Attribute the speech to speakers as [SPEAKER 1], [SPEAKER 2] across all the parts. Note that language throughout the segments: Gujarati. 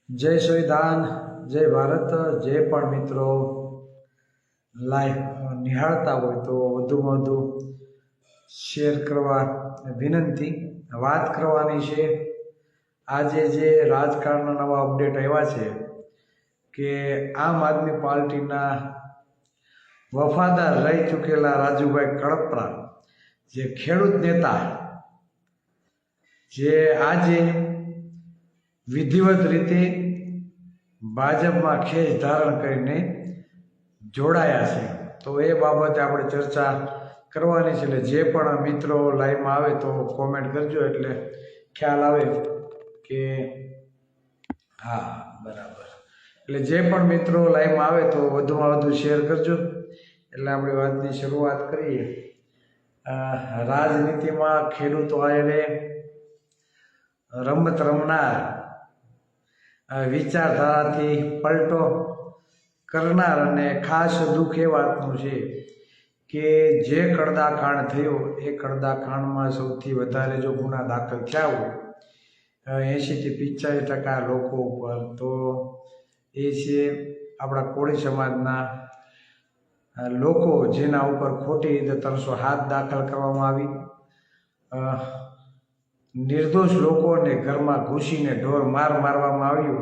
[SPEAKER 1] जय संविधान, जय भारत। जे पण मित्रों लाइव निहाळता होय तो વધુમાં વધુ શેર કરવા વિનંતી। વાત કરવાની છે આજે જે રાજકારણના નવા અપડેટ આવ્યા છે કે આમ આદમી પાર્ટીના વફાદાર રહી ચૂકેલા રાજુભાઈ કડપરા જે ખેડૂત नेता જે આજે વિધિવત રીતે ભાજપમાં ખેસ ધારણ કરીને જોડાયા છે। તો એ બાબતે આપણે ચર્ચા કરવાની છે। એટલે જે પણ મિત્રો લાઈવમાં આવે તો કોમેન્ટ કરજો એટલે ખ્યાલ આવે કે હા બરાબર। એટલે જે પણ મિત્રો લાઈવમાં આવે તો વધુમાં વધુ શેર કરજો એટલે આપણે વાતની શરૂઆત કરીએ। રાજનીતિમાં ખેડૂતો આયરે રમત રમનાર વિચારધારાથી પલટો કરનાર અને ખાસ દુઃખ એ વાતનું છે કે જે કડદાકાંડ થયો એ કડદાકાંડમાં સૌથી વધારે જો ગુના દાખલ થયા હોય 80 થી 85% લોકો ઉપર તો એ છે આપણા કોળી સમાજના લોકો જેના ઉપર ખોટી રીતે 307 દાખલ કરવામાં આવી। निर्दोष लोकोने घर में घुसीने ढोर मार मारवामां आव्यो।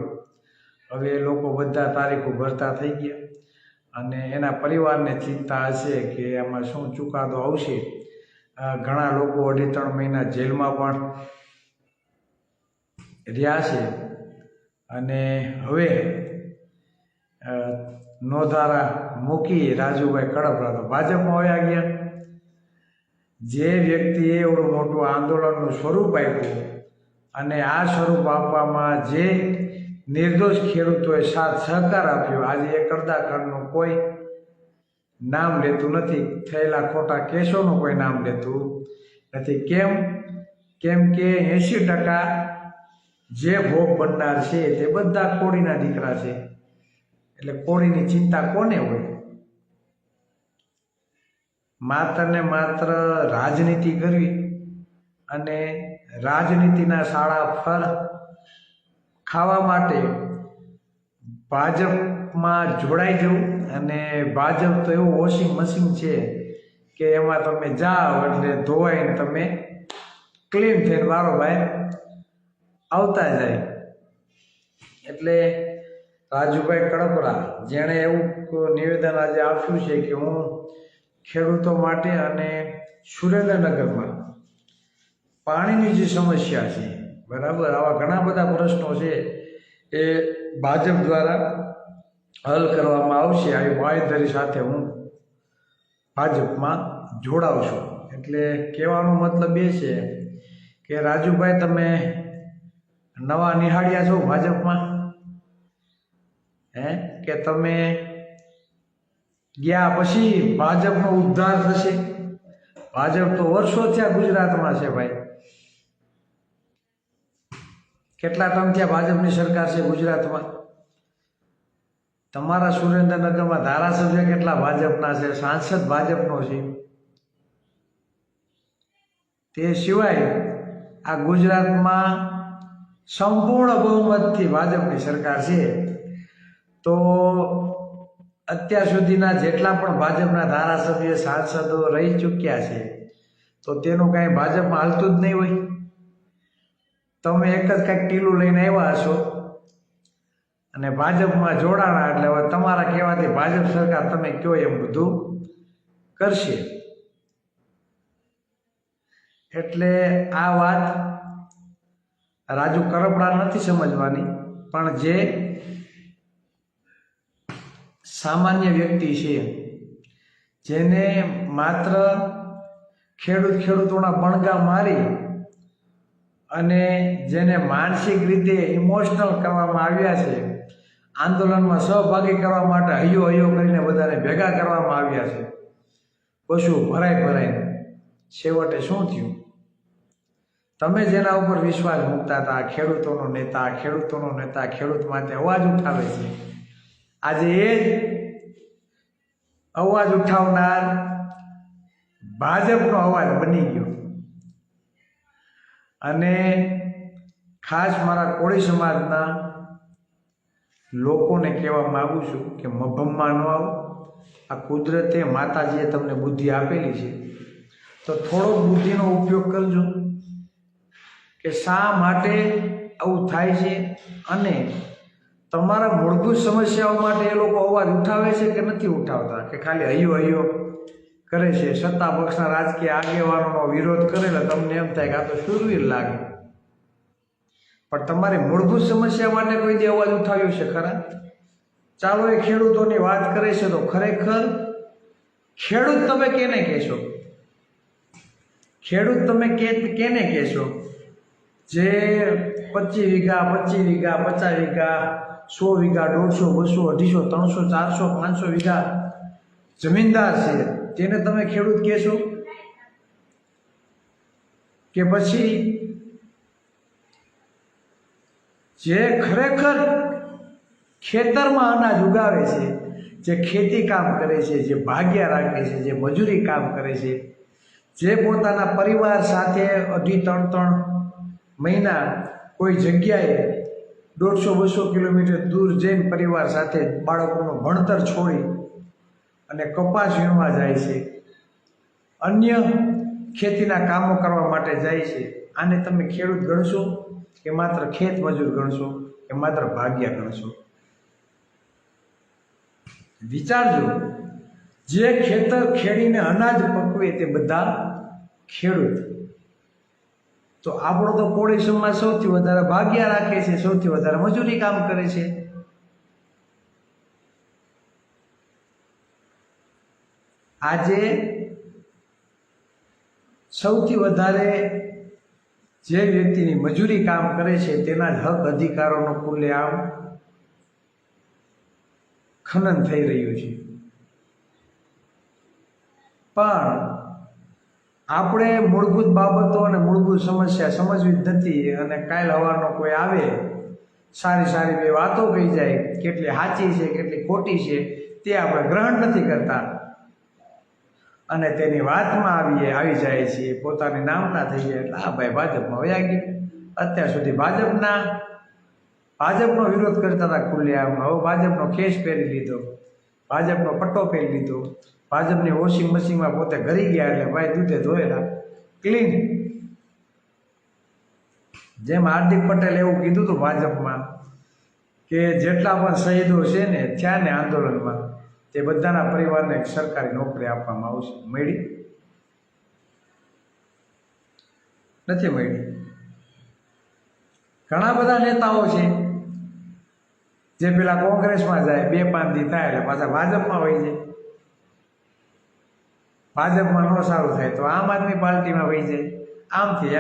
[SPEAKER 1] हवे ए लोको बधा तारीखों भरता थई गया अने एना परिवारने चिंता हशे कि आमां शुं चुकादो आवशे। घणा लोको 2.5-3 महीना जेलमां पण रह्या छे अने हवे नोधारा मूकी राजुभाई कड़परा तो भाजपमां वया गया। जे व्यक्तिए एवढું મોટું આંદોલનનું સ્વરૂપ આપ્યું અને આ સ્વરૂપ આપવામાં જે નિર્દોષ ખેડૂતોએ સાથ સહકાર આપ્યો આજે એ કડદાકાંડનું કોઈ નામ લેતું નથી, થયેલા ખોટા કેસોનું કોઈ નામ લેતું નથી। કેમ કે 80% જે ભોગ બનનાર છે તે બધા કોળીના દીકરા છે એટલે કોળીની ચિંતા કોને હોય। मात्र ने मात्र राजनीति करवी अने राजनीतिना साड़ा फल खावा माटे भाजपमां जोड़ाई जवुं अने भाजप तो एवुं वॉशिंग मशीन छे के एमां तमे जाओ एटले धोवाईने तमे क्लीन थईने बारोबार आवता जाय। एटले राजुभाई कड़परा जेणे एवुं निवेदन आज आप्युं छे के हूँ खेडूतो माटे अने सुरेन्द्रनगर में पाणीनी जे समस्या है बराबर आवा घणा बधा प्रश्नों है ए भाजप द्वारा हल करवामां आवशे। आ बांयधरी साथे हूँ भाजप में जोड़ाव छुं। एटले कहेवानो मतलब ए छे के राजुभाई तमे नवा निहाळ्या छो भाजप में के तमे गया पछी भाजपनो उद्धार थशे। भाजप तो वर्षो थया गुजरातमां छे भाई, केटला टाइम थया भाजपनी सरकार छे गुजरातमां। तमारा सुरेन्द्रनगरमां धारासभ्य केटला भाजपना छे, सांसद भाजपनो छे। ते सिवाय आ गुजरातमां संपूर्ण बहुमतथी भाजपनी सरकार छे। तो અત્યાર સુધીના જેટલા પણ ભાજપના ધારાસભ્ય સાંસદો રહી ચૂક્યા છે તો તેનું કાંઈ ભાજપમાં હાલતું જ નહીં હોય। તમે એક જ કાંઈક ટીલું લઈને આવ્યા હશો અને ભાજપમાં જોડાણા એટલે હવે તમારા કહેવાથી ભાજપ સરકાર તમે કયો એમ બધું કરશે। એટલે આ વાત રાજુ કડપરા નથી સમજવાની પણ જે सामान्य व्यक्ति है जेने मात्र खेडूतोना बणगा मारी अने जेने मानसिक रीते इमोशनल करवामां आव्या छे, आंदोलन में सहभागी करवा माटे हयो हयो करीने बधाने भेगा करवामां आव्या छे। पशु भराई छेवटे शुं थयुं? तमे जेना उपर विश्वास मूकता हता खेडूतोनो नेता खेडूत माटे अवाज उठावे छे, आज ए अवाज उठावनार भाजपनो अवाज बनी गयो। अने खास मारा कोળી समाजना લોકોને કહેવા માગું છું કે મભમમાં ન આવો. આ કુદરતે માતાજીએ તમને બુદ્ધિ આપેલી છે તો થોડોક બુદ્ધિનો ઉપયોગ કરજો કે શા માટે આવું થાય છે અને તમારા મૂળભૂત સમસ્યાઓ માટે એ લોકો અવાજ ઉઠાવે છે કે નથી ઉઠાવતા, કે ખાલી હૈયો કરે છે. સત્તા પક્ષના રાજકીય આગેવાનોનો વિરોધ કરેલા તમને એમ થાય કે આ તો શૂરવીર લાગે, પણ તમારી મૂળભૂત સમસ્યા માટે કોઈ દે અવાજ ઉઠાવ્યો છે ખરા? ચાલો એ ખેડૂતોની વાત કરે છે તો ખરેખર ખેડૂત તમે કેને કહેશો? ખેડૂત તમે કેને કહેશો જે 25 વીઘા 50 વીઘા 100 વીઘા 150 200 250 300 400 500 વીઘા જમીનદાર છે તેને તમે ખેડૂત કહેશો? કે પછી જે ખરેખર ખેતરમાં અનાજ ઉગાવે છે, જે ખેતી કામ કરે છે, જે ભાગ્યા રાખે છે, જે મજૂરી કામ કરે છે, જે પોતાના પરિવાર સાથે 2.5-3 મહિના કોઈ જગ્યાએ 150-200 કિલોમીટર દૂર જઈને પરિવાર સાથે બાળકોનું ભણતર છોડી અને કપાસ વીણવા જાય છે, અન્ય ખેતીના કામો કરવા માટે જાય છે, આને તમે ખેડૂત ગણશો કે માત્ર ખેત મજૂર ગણશો કે માત્ર ભાગ્યા ગણશો? વિચારજો. જે ખેતર ખેડીને અનાજ પકવે તે બધા ખેડૂત. તો આપણો તો કોળી સમાજ સૌથી વધારે ભાગ્યા રાખે છે, સૌથી વધારે મજૂરી કામ કરે છે. આજે સૌથી વધારે જે વ્યક્તિની મજૂરી કામ કરે છે તેના જ હક અધિકારોનો ખુલ્લેઆમ ખનન થઈ રહ્યું છે. પણ આપણે મૂળભૂત બાબતો અને મૂળભૂત સમસ્યા સમજવી જ નથી અને કાલ હવાનો કોઈ આવે સારી બે વાતો કહી જાય, કેટલી સાચી છે કેટલી ખોટી છે તે આપણે ગ્રહણ નથી કરતા અને તેની વાતમાં આવી જાય છે, પોતાની નામના થઈ જાય એટલે આ ભાઈ ભાજપમાં વયા ગયા. અત્યાર સુધી ભાજપનો વિરોધ કરતા હતા ખુલ્લેઆમ, હવે ભાજપનો ખેસ પહેરી લીધો, ભાજપનો પટ્ટો પહેરી લીધો, ભાજપની વોશિંગ મશીનમાં પોતે ઘરી ગયા એટલે ભાઈ દૂધે ધોયેલા ક્લીન. જેમ હાર્દિક પટેલ એવું કીધું હતું ભાજપમાં કે જેટલા પણ શહીદો છે ને થયા ને આંદોલનમાં તે બધાના પરિવારને એક સરકારી નોકરી આપવામાં આવશે. મળી નથી મળી. ઘણા બધા નેતાઓ છે જે પેલા કોંગ્રેસમાં જાય 2-5 દી થાય એટલે પાછા ભાજપમાં વહી જાય, ભાજપમાં ન સારું થાય તો આમ આદમી પાર્ટીમાં વહી જાય, આમથી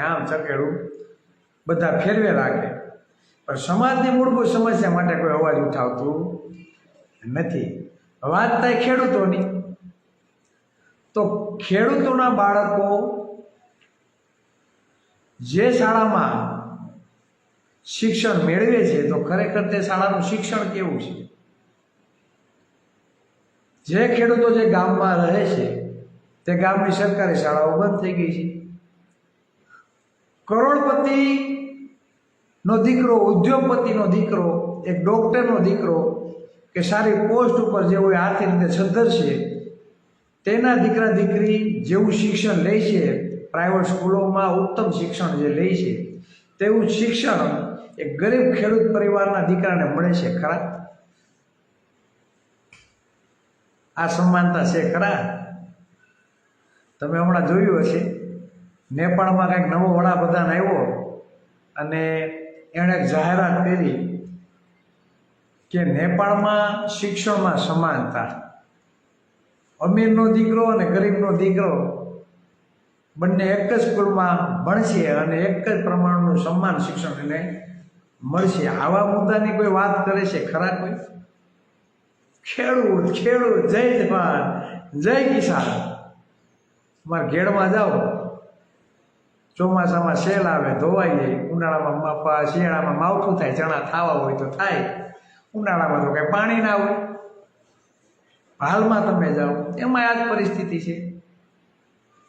[SPEAKER 1] આમ ચકેડું બધા ફેરવે રાખે. પણ સમાજની મૂળભૂત સમસ્યા માટે કોઈ અવાજ ઉઠાવતું નથી. વાત થાય ખેડૂતોની, તો ખેડૂતોના બાળકો જે શાળામાં શિક્ષણ મેળવે છે તો ખરેખર તે શાળાનું શિક્ષણ કેવું છે? જે ખેડૂતો જે ગામમાં રહે છે તે ગામની સરકારી શાળાઓ બંધ થઈ ગઈ છે. કરોડપતિનો દીકરો, ઉદ્યોગપતિનો દીકરો, એક ડોક્ટરનો દીકરો કે સારી પોસ્ટ ઉપર જે હોય આર્થિક રીતે સદ્ધર છે તેના દીકરા દીકરી જેવું શિક્ષણ લે છે, પ્રાઇવેટ સ્કૂલોમાં ઉત્તમ શિક્ષણ જે લે છે તેવું શિક્ષણ એક ગરીબ ખેડૂત પરિવારના દીકરાને મળે છે ખરા? આ સમાનતા છે ખરા? તમે હમણાં જોયું હશે નેપાળમાં કંઈક નવો વડાપ્રધાન આવ્યો અને એણે એક જાહેરાત કરી કે નેપાળમાં શિક્ષણમાં સમાનતા, અમીરનો દીકરો અને ગરીબનો દીકરો બંને એક જ સ્કૂલમાં ભણશે અને એક જ પ્રમાણનું સમાન શિક્ષણ એને મળશે. આવા મુદ્દાની કોઈ વાત કરે છે ખરા કોઈ? ખેડૂત જય જવાન જય કિસાન. તમારે ઘેડમાં જાઓ, ચોમાસામાં સેલ આવે ધોવાઈ જાય, ઉનાળામાં શિયાળામાં માવઠું થાય, ચણા ખાવા હોય તો થાય, ઉનાળામાં તો કંઈ પાણી ના હોય. હાલમાં તમે જાઓ એમાં આ જ પરિસ્થિતિ છે.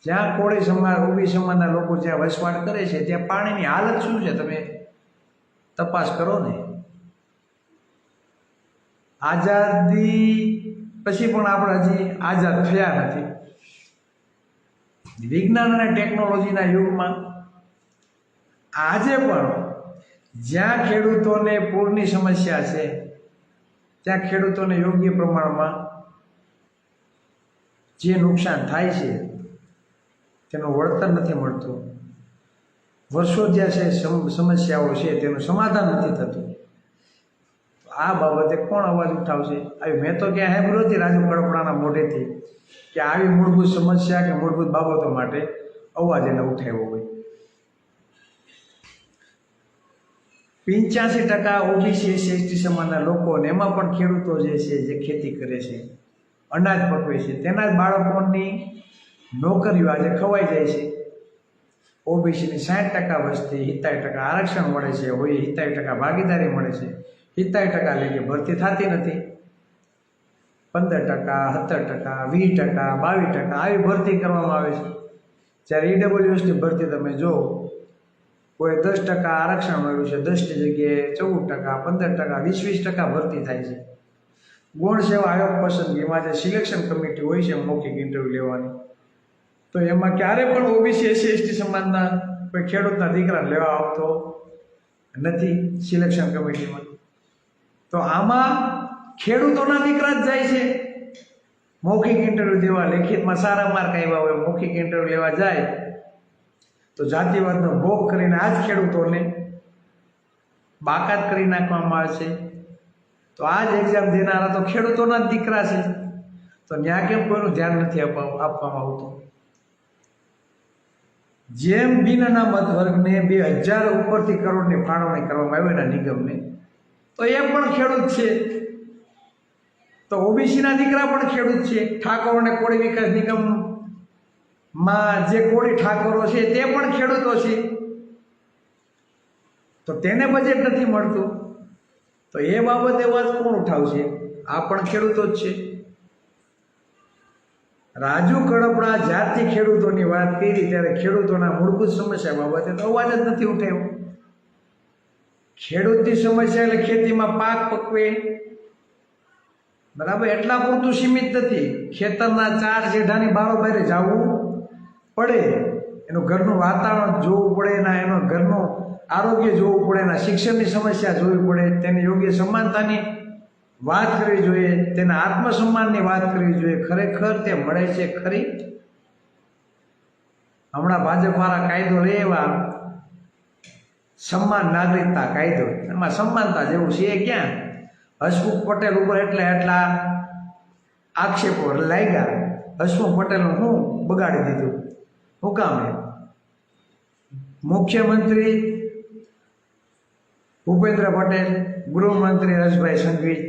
[SPEAKER 1] જ્યાં કોળી સમાજ ઓબી સમાજના લોકો જ્યાં વસવાટ કરે છે ત્યાં પાણીની હાલત શું છે તમે તપાસ કરો ને. આઝાદી પછી પણ આપણે હજી આઝાદ થયા નથી. વિજ્ઞાન અને ટેકનોલોજીના યુગમાં આજે પણ જ્યાં ખેડૂતોને પૂરની સમસ્યા છે ત્યાં ખેડૂતોને યોગ્ય પ્રમાણમાં જે નુકસાન થાય છે તેનું વળતર નથી મળતું. વર્ષો જ્યાં છે સમસ્યાઓ છે તેનું સમાધાન નથી થતું. આ બાબતે કોણ અવાજ ઉઠાવશે? આવી મેં તો ક્યાં સાંભળ્યું નથી રાજુ કડપડાના મોઢેથી કે આવી મૂળભૂત સમસ્યા કે મૂળભૂત બાબતો માટે અવાજ એને ઉઠાવ્યો હોય. 85% ઓબીસી એસટી સમાજના લોકો ને એમાં પણ ખેડૂતો જે છે જે ખેતી કરે છે, અનાજ પકવે છે, તેના જ બાળકોની નોકરીઓ આજે ખવાઈ જાય છે. ઓબીસીની 60% વસ્તી 70% આરક્ષણ મળે છે, હોય 70% ભાગીદારી મળે છે, 70% લેખે ભરતી થતી નથી. 15%, 17%, 20%, 22% આવી ભરતી કરવામાં આવે છે. જ્યારે ઈડબ્લ્યુએસની ભરતી તમે જો કોઈ 10% આરક્ષણ મળ્યું છે, 10ની જગ્યાએ 14%, 15%, 20% ભરતી થાય છે. ગૌણ સેવા આયોગ પસંદગીમાં જે સિલેક્શન કમિટી હોય છે મૌખિક ઇન્ટરવ્યૂ લેવાની, તો એમાં ક્યારે પણ ઓબીસી એસસી એસટી સમાજના કોઈ ખેડૂતના દીકરા લેવા આવતો નથી સિલેક્શન કમિટીમાં. તો આમાં ખેડૂતોના દીકરા જ જાય છે મૌખિક ઇન્ટરવ્યૂ દેવા. લેખિતમાં સારા માર્ક આવ્યા હોય, મૌખિક ઇન્ટરવ્યૂ લેવા જાય તો જાતિવાદનો ભોગ કરીને આ જ ખેડૂતોને બાકાત કરી નાખવામાં આવે છે. તો આ જ એક્ઝામ દેનારા તો ખેડૂતોના જ દીકરા છે. તો ત્યાં કેમ કોઈનું ધ્યાન નથી આપવામાં આવતું? જેમ બિન અનામત વર્ગને 2000 ઉપરથી કરોડની ફાળવણી કરવામાં આવી એના નિગમને, તો એ પણ ખેડૂત છે. તો ઓબીસીના દીકરા પણ ખેડૂત છે. ઠાકોર અને કોળી વિકાસ નિગમમાં જે કોળી ઠાકોરો છે તે પણ ખેડૂતો છે. તો તેને બજેટ નથી મળતું. તો એ બાબતે વાત કોણ ઉઠાવશે? આ પણ ખેડૂતો જ છે. રાજુ કડપડા જ્યારથી ખેડૂતોની વાત કરી ત્યારે ખેડૂતોના મૂળભૂત સમસ્યા બાબતે તો અવાજ જ નથી ઉઠાવ્યો. ખેડૂતની સમસ્યા એટલે ખેતીમાં પાક પકવે, બરાબર, એટલા પૂરતું સીમિત નથી. ખેતરના 4 જેઠાની બારોબારે જવું પડે, એનું ઘરનું વાતાવરણ જોવું પડે, એનું ઘરનું આરોગ્ય જોવું પડે, એના શિક્ષણની સમસ્યા જોવી પડે, તેની યોગ્ય સમાનતાની વાત કરવી જોઈએ, તેના આત્મસન્માનની વાત કરવી જોઈએ. ખરેખર તે મળે છે ખરી? હમણાં ભાજપવાળા કાયદો લઈ આવ્યા, સમાન નાગરિકતા કાયદો. એમાં સમાનતા જેવું છે ક્યાં? હસમુખ પટેલ ઉપર એટલા આક્ષેપો લાગ્યા. હસમુખ પટેલનું હું બગાડી દીધું. હું કામ? મુખ્યમંત્રી ભૂપેન્દ્ર પટેલ, ગૃહમંત્રી હર્ષભાઈ સંઘવી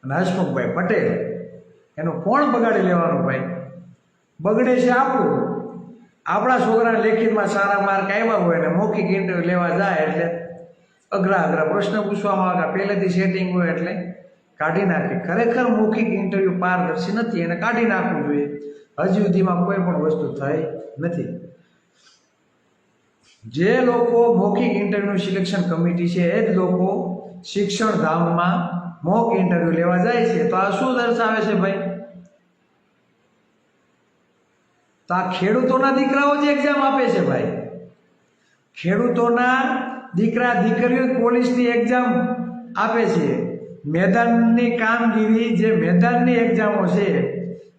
[SPEAKER 1] અને હસમુખભાઈ પટેલ, એનું કોણ બગાડી લેવાનું? ભાઈ, બગડે છે આપણું. આપણા છોકરાને લેખિતમાં સારા માર્ક આવ્યા હોય અને મૌખિક ઇન્ટરવ્યૂ લેવા જાય એટલે અઘરા પ્રશ્ન પૂછવામાં આવે, પહેલેથી સેટિંગ હોય એટલે કાઢી નાખે. ખરેખર મૌખિક ઇન્ટરવ્યૂ પારદર્શી નથી, એને કાઢી નાખવું જોઈએ. હજી સુધીમાં કોઈ પણ વસ્તુ થઈ નથી. જે લોકો મૌખિક ઇન્ટરવ્યૂ સિલેક્શન કમિટી છે એ જ લોકો શિક્ષણ ધામમાં મોક ઇન્ટરવ્યૂ લેવા જાય છે. તો આ શું દર્શાવે છે ભાઈ? તો આ ખેડૂતોના દીકરાઓ જ એક્ઝામ આપે છે ભાઈ. ખેડૂતોના દીકરા દીકરીઓ પોલીસની એક્ઝામ આપે છે. મેદાનની કામગીરી, જે મેદાનની એક્ઝામો છે,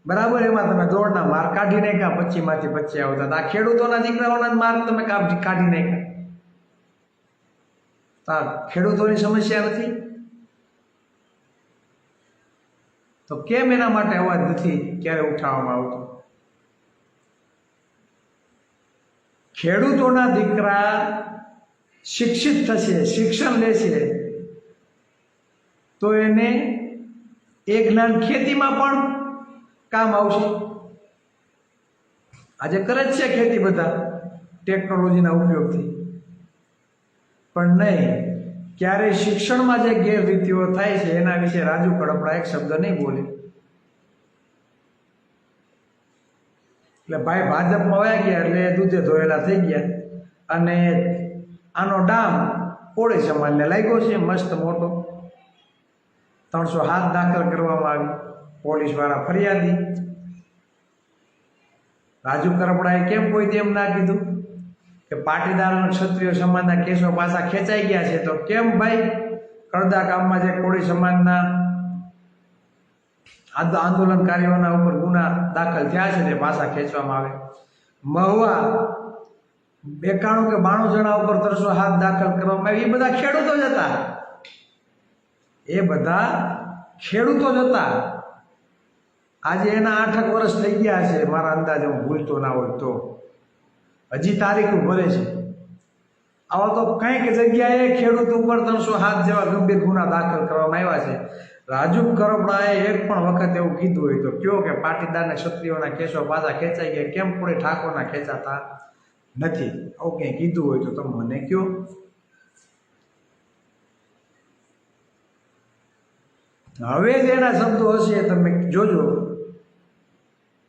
[SPEAKER 1] બરાબર, એમાં તમે દોડના માર્ક કાઢી નાખ્યા, 25માંથી 25 આવતા. આ ખેડૂતોના દીકરાઓના માર્ક તમે કાઢી નાખ્યા. તો આ ખેડૂતોની સમસ્યા નથી? તો કેમ એના માટે અવાજ નથી ક્યારે ઉઠાવવામાં આવતો? ખેડૂતોના દીકરા શિક્ષિત થશે, શિક્ષણ લેશે, તો એને એ જ્ઞાન ખેતીમાં પણ કામ આવશે. આજે કરે જ છે ખેતી બધા ટેકનોલોજીના ઉપયોગથી, પણ નહીં, ક્યારેય શિક્ષણમાં જે ગેરરીતિઓ થાય છે એના વિશે રાજુ કડપડા એક શબ્દ નહીં બોલે. એટલે ભાઈ ભાજપમાં વયા ગયા એટલે દૂધે ધોયેલા થઈ ગયા. અને આનો ડામ કોળી સમાજને લાગ્યો છે મસ્ત મોટો. 307 દાખલ કરવામાં આવી. પોલીસવાળા ફરિયાદી રાજુ કરપડાએ કેમ કોઈ તેમ ના કીધું કે પાટીદાર અને ક્ષત્રિય સમાજના કેસો પાછા ખેંચાઈ ગયા છે? તો કેમ ભાઈ કડદા ગામમાં જે કોળી સમાજના આંદોલનકારીઓના ઉપર ગુના દાખલ થયા છે તે પાછા ખેંચવામાં આવે? મહુવા 91 કે 92 જણા ઉપર 307 દાખલ કરવામાં આવે. એ બધા ખેડૂતો જ હતા. એ બધા ખેડૂતો જ હતા. આજે એના 8 વર્ષ થઈ ગયા છે મારા અંદાજે, હું ભૂલતો ના હોય તો. હજી તારીખ ભરે છે. આવા તો કંઈક જગ્યાએ ખેડૂત ઉપર 307 જેવા ગંભીર ગુના દાખલ કરવામાં આવ્યા છે. રાજુ કરપડાએ એક પણ વખત એવું કીધું હોય તો કયો કે પાટીદાર અને ક્ષત્રિયોના કેસો પાછા ખેંચાઈ ગયા, કેમ કોઈ ઠાકોરના ખેંચાતા નથી? આવું કંઈ કીધું હોય તો તમે મને કયો. હવે જ એના શબ્દો હશે તમે જોજો,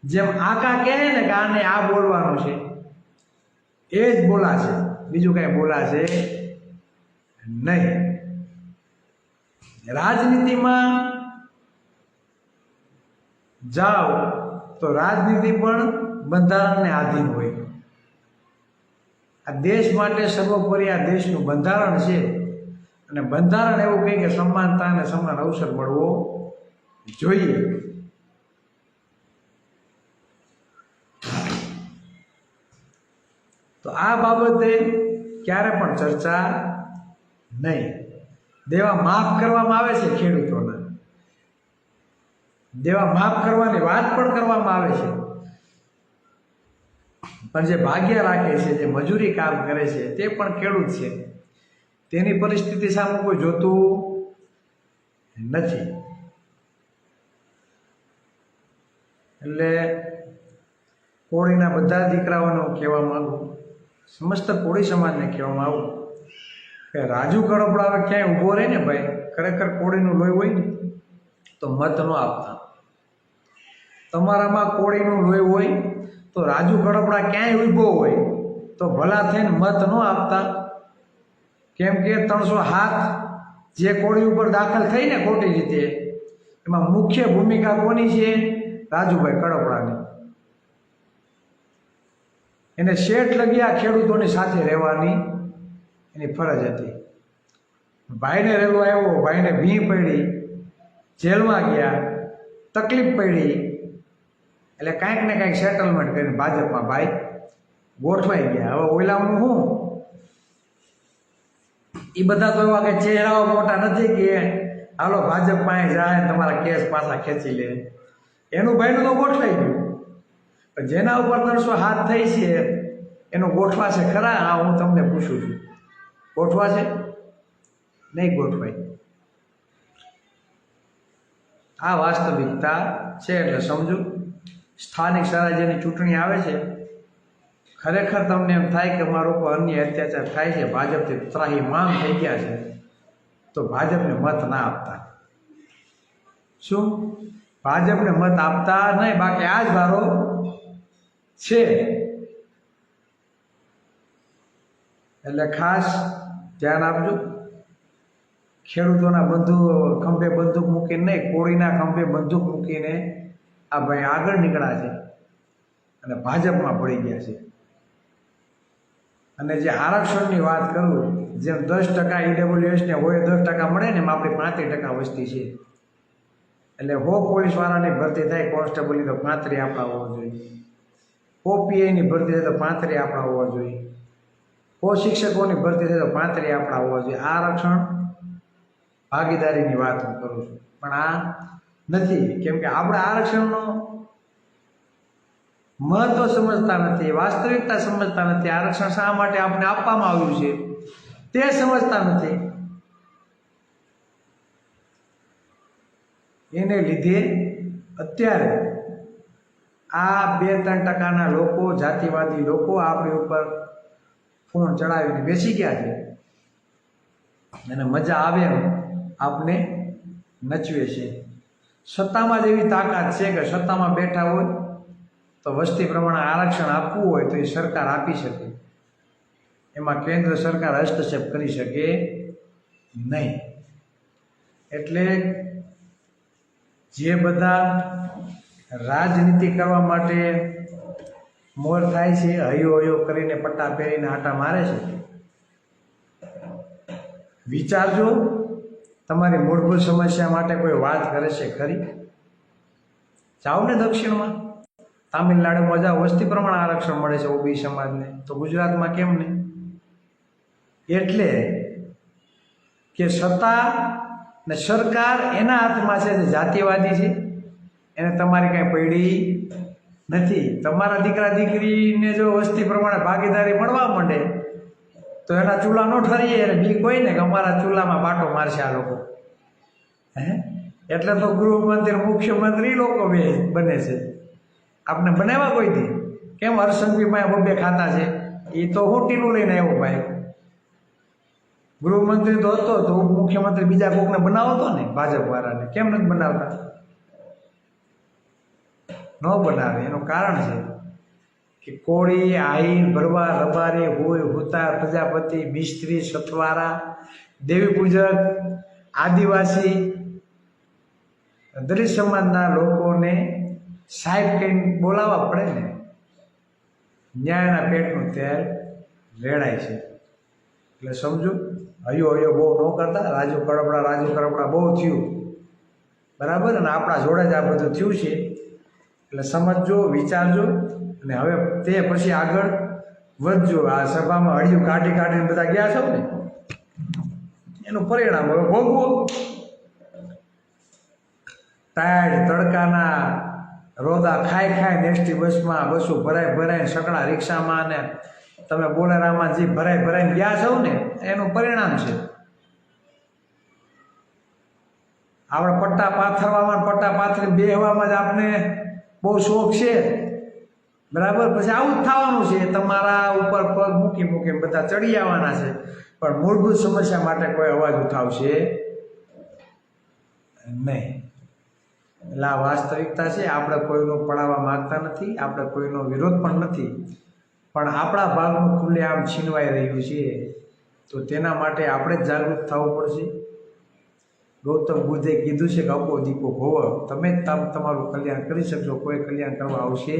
[SPEAKER 1] જેમ આકા કહે ને કે આને આ બોલવાનું છે એ જ બોલાશે, બીજું કઈ બોલાશે નહીં. રાજનીતિમાં જાઓ તો રાજનીતિ પણ બંધારણને આધીન હોય. આ દેશ માટે સર્વોપરી આ દેશનું બંધારણ છે અને બંધારણ એવું કહે કે સમાનતા અને સમાન અવસર મળવો જોઈએ. તો આ બાબતે ક્યારે પણ ચર્ચા નહીં. દેવા માફ કરવામાં આવે છે ખેડૂતોના, દેવા માફ કરવાની વાત પણ કરવામાં આવે છે, પણ જે ભાગ્ય રાખે છે, જે મજૂરી કામ કરે છે તે પણ ખેડૂત છે. તેની પરિસ્થિતિ સામે કોઈ જોતું નથી. એટલે કોળીના બધા દીકરાઓને હું કહેવા માંગુ, સમસ્ત કોળી સમાજને કહેવામાં આવું કે રાજુ કરપડા ક્યાંય ઊભો રહે ને ભાઈ, ખરેખર કોળીનું લોહી હોય ને તો મત ન આપતા. તમારામાં કોળીનું લોહી હોય તો રાજુ કરપડા ક્યાંય ઊભો હોય તો ભલા થઈને મત ન આપતા. કેમ કે 307 જે કોળી ઉપર દાખલ થઈ ને ખોટી રીતે, એમાં મુખ્ય ભૂમિકા કોની છે? રાજુભાઈ કરપડાની. એને શેઠ લગ્યા ખેડૂતોની સાથે રહેવાની એની ફરજ હતી. ભાઈને રેલો આવ્યો, ભાઈને ભી પડી, જેલમાં ગયા, તકલીફ પડી, એટલે કાંઈક ને કાંઈક સેટલમેન્ટ કરીને ભાજપમાં ભાઈ ગોઠવાઈ ગયા. હવે ઓલાનું શું? એ બધા તો એવા કે ચહેરાઓ મોટા નથી કે હાલો ભાજપ પાસે જાય તમારા કેસ પાછા ખેંચી લે. એનું ભાઈનું તો ગોઠવાઈ ગયું. પણ જેના ઉપર 307 થઈ છે એનું ગોઠવાશે ખરા? હા, હું તમને પૂછું છું, ગોઠવાશે? નહીં ગોઠવાય. આ વાસ્તવિકતા છે. એટલે સમજો, સ્થાનિક સ્વરાજ્યની ચૂંટણી આવે છે, ખરેખર તમને એમ થાય કે અમારા ઉપર અન્ય અત્યાચાર થાય છે, ભાજપથી ત્રાહિમામ થઈ ગયા છે, તો ભાજપને મત ના આપતા. શું? ભાજપને મત આપતા નહીં. બાકી આ જ વારો છે. એટલે ખાસ ધ્યાન આપજો. ખેડૂતોના ખંભે બંદૂક મૂકીને નહીં, કોળીના ખંભે બંદૂક મૂકીને આ ભાઈ આગળ નીકળ્યા છે અને ભાજપમાં પડી ગયા છે. અને જે આરક્ષણની વાત કરું, જેમ 10% ઈડબ્લ્યુએસને હોય 10% મળે ને, એમ આપણી 35% વસ્તી છે. એટલે 100 પોલીસવાળાની ભરતી થાય, કોન્સ્ટેબલની તો 35 આપણા હોવા જોઈએ, 100 પીઆઈની ભરતી થાય તો 35 આપણા હોવા જોઈએ, 100 શિક્ષકોની ભરતી થાય તો 35 આપણા હોવા જોઈએ. આરક્ષણ ભાગીદારીની વાત હું કરું છું, પણ આ નથી. કેમ કે આપણે આરક્ષણનો મહત્વ સમજતા નથી, વાસ્તવિકતા સમજતા નથી. આરક્ષણ શા માટે આપણે આપવામાં આવ્યું છે તે સમજતા નથી. એને લીધે અત્યારે આ 2-3% લોકો, જાતિવાદી લોકો આપણી ઉપર ફોન ચડાવીને બેસી ગયા છે અને મજા આવે એમ આપને નચવે છે. સત્તામાં જ એવી તાકાત છે કે સત્તામાં બેઠા હોય તો વસ્તી પ્રમાણે આરક્ષણ આપવું હોય તો એ સરકાર આપી શકે, એમાં કેન્દ્ર સરકાર હસ્તક્ષેપ કરી શકે નહીં. એટલે જે બધા રાજનીતિ કરવા માટે મોર થાય છે, હૈયો હૈયો કરીને પટ્ટા પહેરીને આટા મારે છે, વિચારજો તમારી મૂળભૂત સમસ્યા માટે કોઈ વાત કરે છે ખરી? જાઓ ને દક્ષિણમાં, તામિલનાડુમાં જાઓ, વસ્તી પ્રમાણે આરક્ષણ મળે છે ઓબીસી સમાજને, તો ગુજરાતમાં કેમ નહીં? એટલે કે સત્તા ને સરકાર એના હાથમાં છે, જે જાતિવાદી છે એને તમારી કાંઈ પડી નથી. તમારા દીકરા દીકરીને જો વસ્તી પ્રમાણે ભાગીદારી મળવા માંડે તો એના ચૂલા ન ઠરીએ અને બી કોઈ ને કે અમારા ચૂલામાં બાટો મારશે આ લોકો. એટલે તો ગૃહમંત્રી મુખ્યમંત્રી લોકો બને છે. આપણે બનાવ્યા કોઈ દી? કેમ હર્ષંઘવીમાં બબે ખાતા છે? એ તો હું ટીલું લઈને આવ્યો ભાઈ. ગૃહમંત્રી તો હતો તો મુખ્યમંત્રી બીજા કોકને બનાવતો ને, ભાજપ વાળાને. કેમ નથી બનાવતા? ન બનાવે એનું કારણ છે કે કોળી, આહીર, ભરવા, રબારી, હોય, હુતાર, પ્રજાપતિ, મિસ્ત્રી, સતવારા, દેવી પૂજક, આદિવાસી, દલિત સમાજના લોકોને સાહેબ કહીને બોલાવવા પડે ને. ન્યાયના પેટનું તેલ રેડાય છે. એટલે સમજો, હૈયો હૈયો બહુ ન કરતા. રાજુ કડપડા બહુ થયું, બરાબર? અને આપણા જોડે જ આ બધું થયું છે. એટલે સમજજો, વિચારજો, અને હવે તે પછી આગળ વધજો. આ સભામાં હળિયું કાઢીને બધા ગયા છો ને, એનું પરિણામ હવે ભોગવો. ટાયર્ડ તડકાના રોદા ખાઈ એસટી બસમાં, બસો ભરાઈને સકડા રિક્ષામાં ને તમે બોલેરામાં જે ભરાઈને ગયા છો ને, એનું પરિણામ છે. આપણે પટ્ટા પાથરીને બેહવામાં જ આપણે બહુ શોખ છે, બરાબર? પછી આવું જ થવાનું છે. તમારા ઉપર પગ મૂકી બધા ચડી આવવાના છે, પણ મૂળભૂત સમસ્યા માટે કોઈ અવાજ ઉઠાવશે નહીં. એટલે આ વાસ્તવિકતા છે. આપણે કોઈનું પડાવવા માંગતા નથી, આપણે કોઈનો વિરોધ પણ નથી, પણ આપણા ભાગનું ખુલ્લેઆમ છીનવાઈ રહ્યું છે. તો તેના માટે આપણે જ જાગૃત થવું પડશે. ગૌતમ બુદ્ધે કીધું છે કે અપો દીપો ભવ, તમે જ તમારું કલ્યાણ કરી શકશો, કોઈ કલ્યાણ કરવા આવશે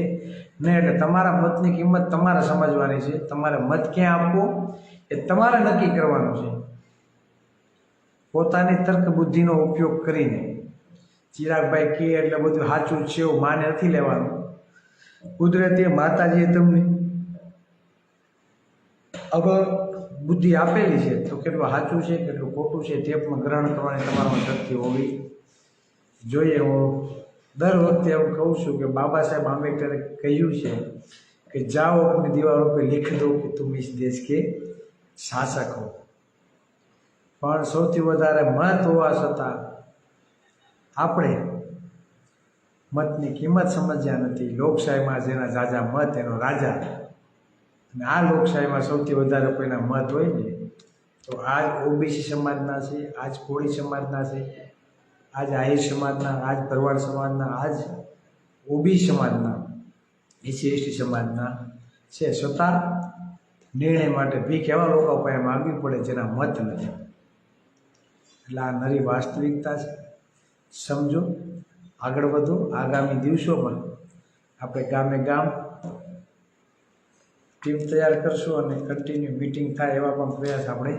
[SPEAKER 1] નહીં. એટલે તમારા મતની કિંમત તમારે સમજવાની છે. તમારે મત ક્યાં આપવો એ તમારે નક્કી કરવાનું છે, પોતાની તર્ક બુદ્ધિનો ઉપયોગ કરીને. ચિરાગભાઈ કહે એટલે બધું સાચું છે એવું માને નથી લેવાનું. કુદરતે માતાજીએ તમને અગર બુદ્ધિ આપેલી છે તો કેટલું સાચું છે કેટલું ખોટું છે તે પણ ગ્રહણ કરવાની તમારામાં શક્તિ હોવી જોઈએ. હું દર વખતે એવું કહું છું કે બાબા સાહેબ આંબેડકરે કહ્યું છે કે જાઓ अपनी दीवारों पे लिख दो कि तुम इस देश के शासक हो. પણ સૌથી વધારે મત હોવા છતાં આપણે મતની કિંમત સમજ્યા નથી. લોકશાહીમાં જેના ઝાઝા મત એનો રાજા. અને આ લોકશાહીમાં સૌથી વધારે કોઈના મત હોય ને તો આજ ઓબીસી સમાજના છે, આજ કોળી સમાજના છે, આજ આહિર સમાજના, આજ ભરવાડ સમાજના, આજ ઓબીસી સમાજના, એસસી એસટી સમાજના છે. છતાં નિર્ણય માટે ભીખ એવા લોકો પાસે માગવી પડે જેના મત નથી. એટલે આ નરી વાસ્તવિકતા છે. સમજો, આગળ વધો. આગામી દિવસોમાં આપણે ગામે ગામ ટીમ તૈયાર કરશું અને કન્ટિન્યુ મીટિંગ થાય એવા પણ પ્રયાસ આપણે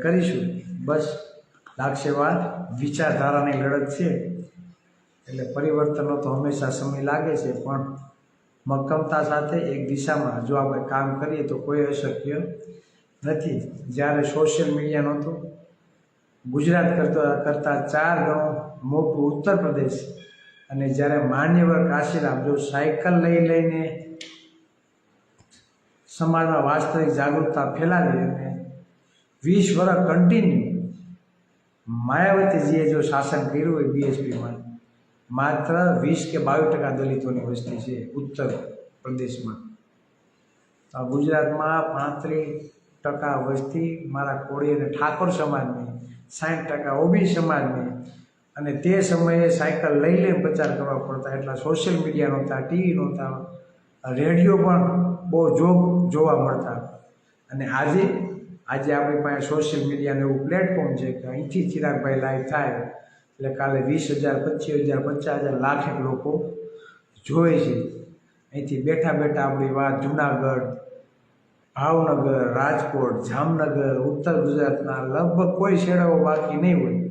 [SPEAKER 1] કરીશું. બસ લાગશે વાર. વિચારધારાની લડત છે એટલે પરિવર્તનનો તો હંમેશા સમય લાગે છે, પણ મક્કમતા સાથે એક દિશામાં જો આપણે કામ કરીએ તો કોઈ અશક્ય નથી. જ્યારે સોશિયલ મીડિયા નહોતું, ગુજરાત કરતાં 4 ગણું મોટું ઉત્તર પ્રદેશ, અને જ્યારે માન્યવર કાશીરામ જો સાયકલ લઈને સમાજમાં વાસ્તવિક જાગૃતતા ફેલાવી અને 20 વર્ષ કન્ટિન્યુ માયાવતીજીએ જો શાસન કર્યું હોય બીએસપીમાં, માત્ર 20 કે 22% દલિતોની વસ્તી છે ઉત્તર પ્રદેશમાં. ગુજરાતમાં 35% વસ્તી મારા કોળી અને ઠાકોર સમાજની, 60% ઓબીસી સમાજની, અને તે સમયે સાયકલ લઈને પ્રચાર કરવા પડતા. એટલા સોશિયલ મીડિયા નહોતા, ટીવી નહોતા, રેડિયો પણ બહુ જોવા મળતા. અને આજે આપણી પાસે સોશિયલ મીડિયાનું એવું પ્લેટફોર્મ છે કે અહીંથી ચિરાગભાઈ લાઈવ થાય તો એટલે કાલે 20,000, 25,000, 50,000, લાખેક લોકો જોવે છે. અહીંથી બેઠા બેઠા આપણી વાત જુનાગઢ, ભાવનગર, રાજકોટ, જામનગર, ઉત્તર ગુજરાતના લગભગ કોઈ શેડાઓ બાકી નહીં હોય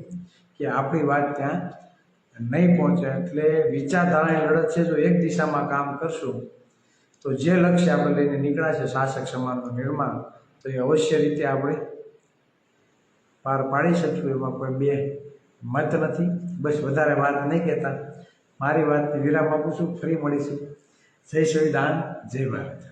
[SPEAKER 1] કે આપણી વાત ત્યાં નહીં પહોંચે. એટલે વિચારધારાની લડત છે. જો એક દિશામાં કામ કરશું તો જે લક્ષ્ય આપણે લઈને નીકળ્યા છે શાસક સમાજનું નિર્માણ, તો એ અવશ્ય રીતે આપણે પાર પાડી શકશું. એમાં કોઈ બે મત નથી. બસ વધારે વાત નહીં કહેતા મારી વાતને વિરામ આપું છું. ફરી મળીશું. જય સંવિધાન, જય ભારત.